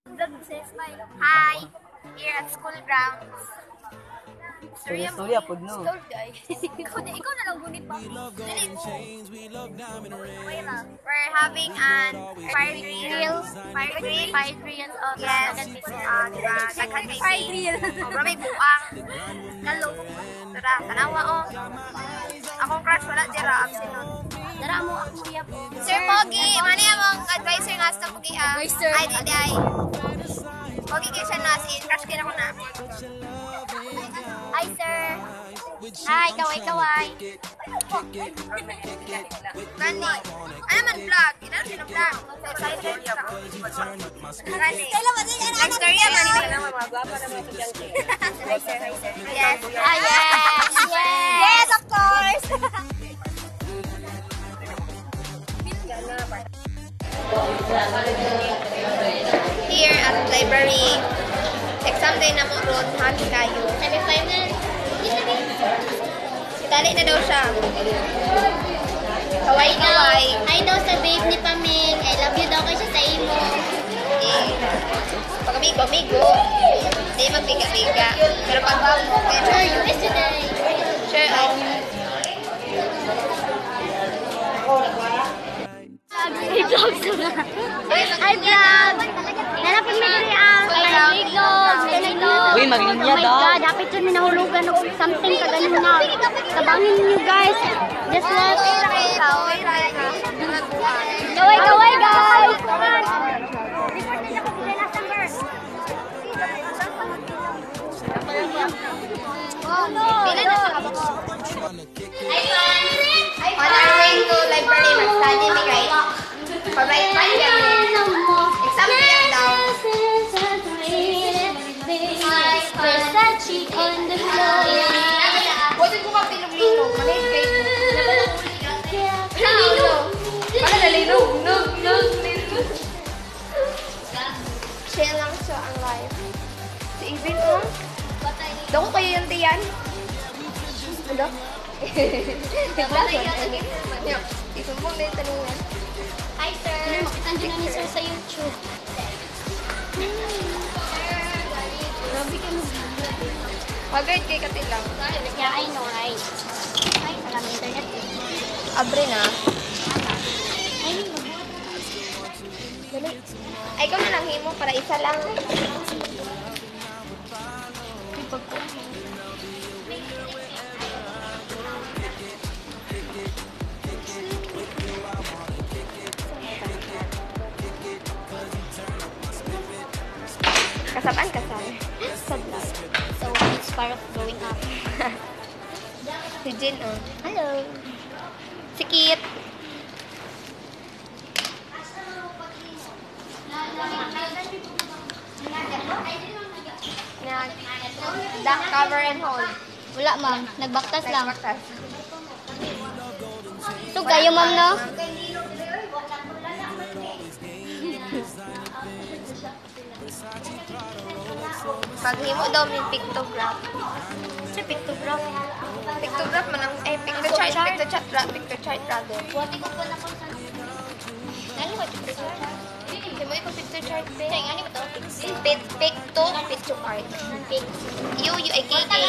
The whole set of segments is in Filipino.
Hi, here at school grounds. Storya po, no? Ikaw na lang gunit pa. We're having an fire drill. Fire drill. Yes. Daghan kay fire drill. May buang. Kalong. Tara, tanawa o. Akong crush wala dira. Absinot. Tara mo ako kuya po. Sir Pogi, mani among advisor nga sa Pogi ah. Ay, di ay. Pogi kayo siya na. Crush kaya ko na. Hi, sir. Hi, kaway-kaway. Gani. Ano man vlog? Ina sino vlog? Excited ka. Gani. Next story man ni lang magwapa na mga estudyante. Hi, sir. Yes. Ah, yes. Yes, of course. Here at library. Exam day na mo ron, hagi kayo. Semi-final. Dali na daw siya. Kaway-kaway. Hi daw sa babe ni Paming. I love you daw kayo siya sa imo. Pag amigo-amigo, hindi magbiga-biga. Pero pag Sure, you is today. sure, Hi vlog sila. Hi vlog. Nanapin mo diri ang vlog. Uy, maglinya Oh my daw. God, dapat yun minahulugan o something kagano na. Tabangin niyo guys. Just like Kaway-kaway guys. On our way to library, mag-study me guys. Pabait man yan. Exam yan daw. Versace on the floor. Pwede ko ka pilog-linog. Manahid kayo. Para nalinog. Linog. Share lang siya ang live. Si Ibin mo. Daw kayo yung tiyan. Ano? Isumbong na yung tanungan. Hi sir. Makita nyo na ni sir sa YouTube. Grabe ka mag-video. Mag-guide kay Katil lang. Yeah, I know, right? Ay, walang internet. Abre na. Ay, Dali. Ay, ikaw na lang himo para isa lang. Kasapan kasal. sa vlog. So, it's part of growing up. Si Jin, oh. Hello. Si Kit. Duck cover and hold. Wala, ma'am. Nagbaktas lang. Baktas. Ito kayo, ma'am, no? Paghimo daw may pictograph. Sa pictograph. Pictograph man ang, picture chart rather. Wati ko pa na kung saan. Ano ba picture chart? Hindi mo ikaw picture chart, be. Kaya nga, ba ito? Picture chart. Pic. U-U-A-K-A.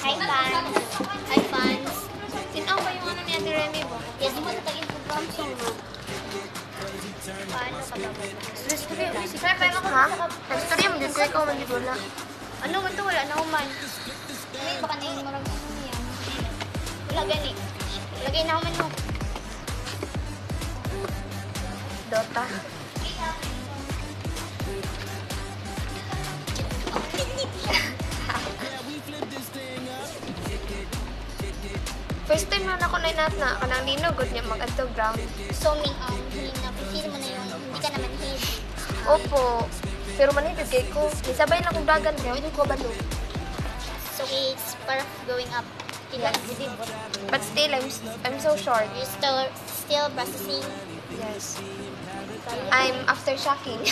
Hi, fans. Hi, fans. Sino ba yung ano ni Ate Remy ba? Yes, mo sa tag-Instagram song mo. Paano ka daw? Ha? Nag-story mo din ko ikaw man dito wala. Ano man to? Wala na man. May baka na yung marag ano yan. Wala gani. Lagay na man no. Dota. First time na ako na inat na kanang linugod niya mag-adto ground. So, hiling na. Feel mo na yung hindi ka naman hid. Opo. Pero manhid kay ko. Isabay na kong dagan kaya hindi ko balo. So, it's part of growing up. Yes. But still, I'm so short. You're still processing. Yes. I'm aftershocking.